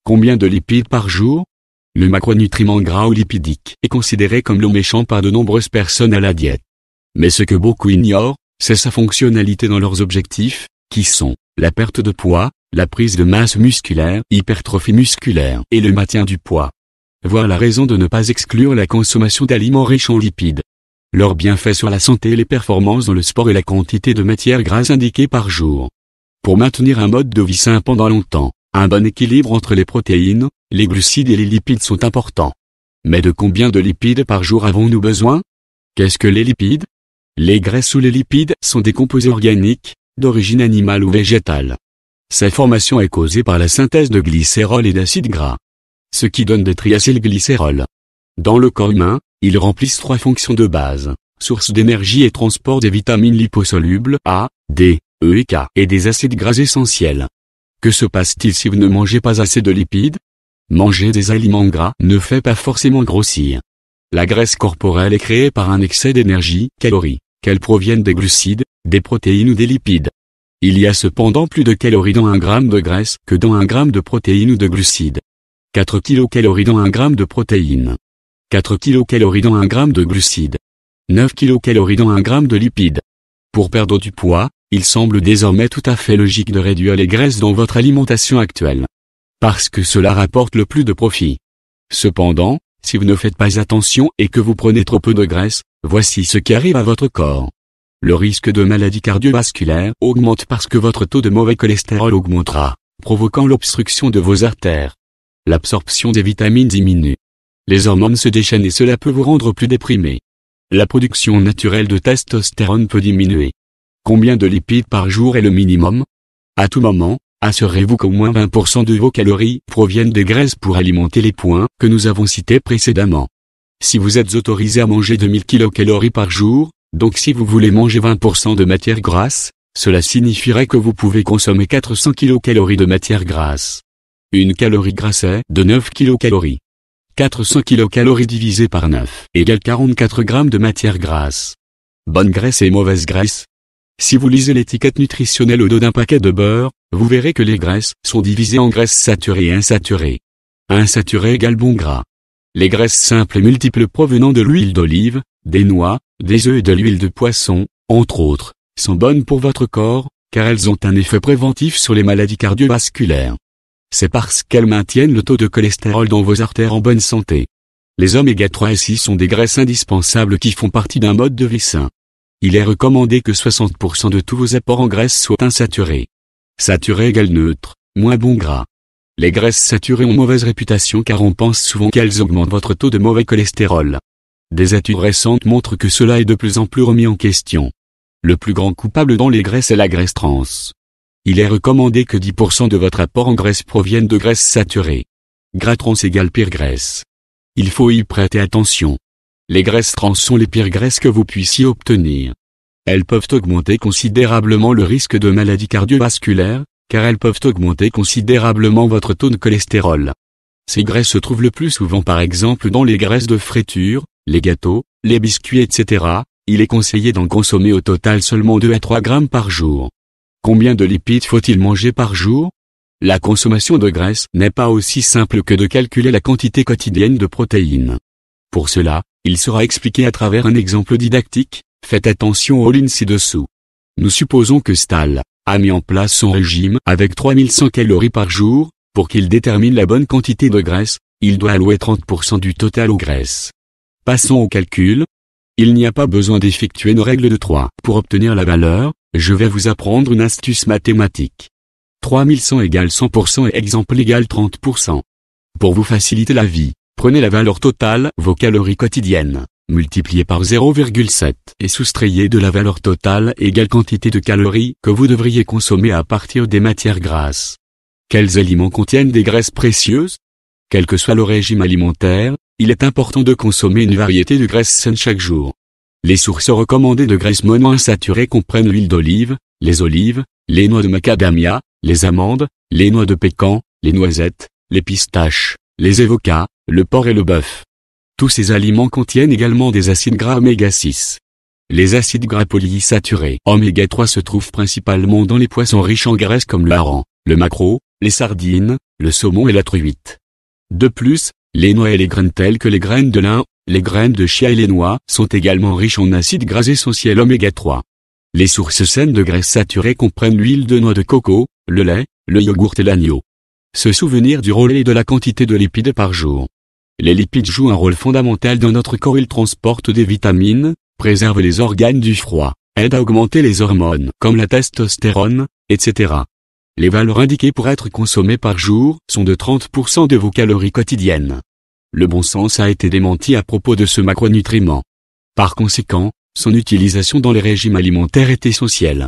Combien de lipides par jour? Le macronutriment gras ou lipidique est considéré comme le méchant par de nombreuses personnes à la diète. Mais ce que beaucoup ignorent, c'est sa fonctionnalité dans leurs objectifs, qui sont la perte de poids, la prise de masse musculaire, hypertrophie musculaire et le maintien du poids. Voilà la raison de ne pas exclure la consommation d'aliments riches en lipides. Leurs bienfaits sur la santé et les performances dans le sport et la quantité de matières grasses indiquées par jour. Pour maintenir un mode de vie sain pendant longtemps, un bon équilibre entre les protéines, les glucides et les lipides sont importants. Mais de combien de lipides par jour avons-nous besoin? Qu'est-ce que les lipides? Les graisses ou les lipides sont des composés organiques, d'origine animale ou végétale. Cette formation est causée par la synthèse de glycérol et d'acides gras, ce qui donne des triacylglycérols. Dans le corps humain, ils remplissent 3 fonctions de base: source d'énergie et transport des vitamines liposolubles A, D, E et K et des acides gras essentiels. Que se passe-t-il si vous ne mangez pas assez de lipides? Manger des aliments gras ne fait pas forcément grossir. La graisse corporelle est créée par un excès d'énergie, calories, qu'elles proviennent des glucides, des protéines ou des lipides. Il y a cependant plus de calories dans 1 gramme de graisse que dans 1 gramme de protéines ou de glucides. 4 kilocalories dans 1 gramme de protéines. 4 kilocalories dans 1 gramme de glucides. 9 kilocalories dans 1 gramme de lipides. Pour perdre du poids, il semble désormais tout à fait logique de réduire les graisses dans votre alimentation actuelle. Parce que cela rapporte le plus de profit. Cependant, si vous ne faites pas attention et que vous prenez trop peu de graisse, voici ce qui arrive à votre corps. Le risque de maladie cardiovasculaire augmente parce que votre taux de mauvais cholestérol augmentera, provoquant l'obstruction de vos artères. L'absorption des vitamines diminue. Les hormones se déchaînent et cela peut vous rendre plus déprimé. La production naturelle de testostérone peut diminuer. Combien de lipides par jour est le minimum? À tout moment, assurez-vous qu'au moins 20% de vos calories proviennent des graisses pour alimenter les points que nous avons cités précédemment. Si vous êtes autorisé à manger 2000 kilocalories par jour, donc si vous voulez manger 20% de matière grasse, cela signifierait que vous pouvez consommer 400 kilocalories de matière grasse. Une calorie grasse est de 9 kilocalories. 400 kilocalories divisé par 9 égale 44 grammes de matière grasse. Bonne graisse et mauvaise graisse. Si vous lisez l'étiquette nutritionnelle au dos d'un paquet de beurre, vous verrez que les graisses sont divisées en graisses saturées et insaturées. Insaturées égale bon gras. Les graisses simples et multiples provenant de l'huile d'olive, des noix, des œufs et de l'huile de poisson, entre autres, sont bonnes pour votre corps, car elles ont un effet préventif sur les maladies cardiovasculaires. C'est parce qu'elles maintiennent le taux de cholestérol dans vos artères en bonne santé. Les oméga 3 et 6 sont des graisses indispensables qui font partie d'un mode de vie sain. Il est recommandé que 60% de tous vos apports en graisse soient insaturés. Saturé égale neutre, moins bon gras. Les graisses saturées ont mauvaise réputation car on pense souvent qu'elles augmentent votre taux de mauvais cholestérol. Des études récentes montrent que cela est de plus en plus remis en question. Le plus grand coupable dans les graisses est la graisse trans. Il est recommandé que 10% de votre apport en graisse provienne de graisses saturées. Gras trans égale pire graisse. Il faut y prêter attention. Les graisses trans sont les pires graisses que vous puissiez obtenir. Elles peuvent augmenter considérablement le risque de maladies cardiovasculaires, car elles peuvent augmenter considérablement votre taux de cholestérol. Ces graisses se trouvent le plus souvent par exemple dans les graisses de friture, les gâteaux, les biscuits etc. Il est conseillé d'en consommer au total seulement 2 à 3 grammes par jour. Combien de lipides faut-il manger par jour? La consommation de graisse n'est pas aussi simple que de calculer la quantité quotidienne de protéines. Pour cela, il sera expliqué à travers un exemple didactique. Faites attention aux lignes ci-dessous. Nous supposons que Stahl a mis en place son régime avec 3100 calories par jour. Pour qu'il détermine la bonne quantité de graisse, il doit allouer 30% du total aux graisses. Passons au calcul. Il n'y a pas besoin d'effectuer nos règles de 3 pour obtenir la valeur. Je vais vous apprendre une astuce mathématique. 3100 égale 100% et exemple égale 30%. Pour vous faciliter la vie, prenez la valeur totale, vos calories quotidiennes, multipliées par 0,7 et soustrayez de la valeur totale égale quantité de calories que vous devriez consommer à partir des matières grasses. Quels aliments contiennent des graisses précieuses? Quel que soit le régime alimentaire, il est important de consommer une variété de graisses saines chaque jour. Les sources recommandées de graisses monoinsaturées comprennent l'huile d'olive, les olives, les noix de macadamia, les amandes, les noix de pécan, les noisettes, les pistaches, les avocats, le porc et le bœuf. Tous ces aliments contiennent également des acides gras oméga 6. Les acides gras polyinsaturés oméga 3 se trouvent principalement dans les poissons riches en graisse comme le hareng, le maquereau, les sardines, le saumon et la truite. De plus, les noix et les graines telles que les graines de lin, les graines de chia et les noix sont également riches en acides gras essentiels oméga 3. Les sources saines de graisses saturées comprennent l'huile de noix de coco, le lait, le yogourt et l'agneau. Se souvenir du rôle et de la quantité de lipides par jour. Les lipides jouent un rôle fondamental dans notre corps. Ils transportent des vitamines, préservent les organes du froid, aident à augmenter les hormones comme la testostérone, etc. Les valeurs indiquées pour être consommées par jour sont de 30% de vos calories quotidiennes. Le bon sens a été démenti à propos de ce macronutriment. Par conséquent, son utilisation dans les régimes alimentaires est essentielle.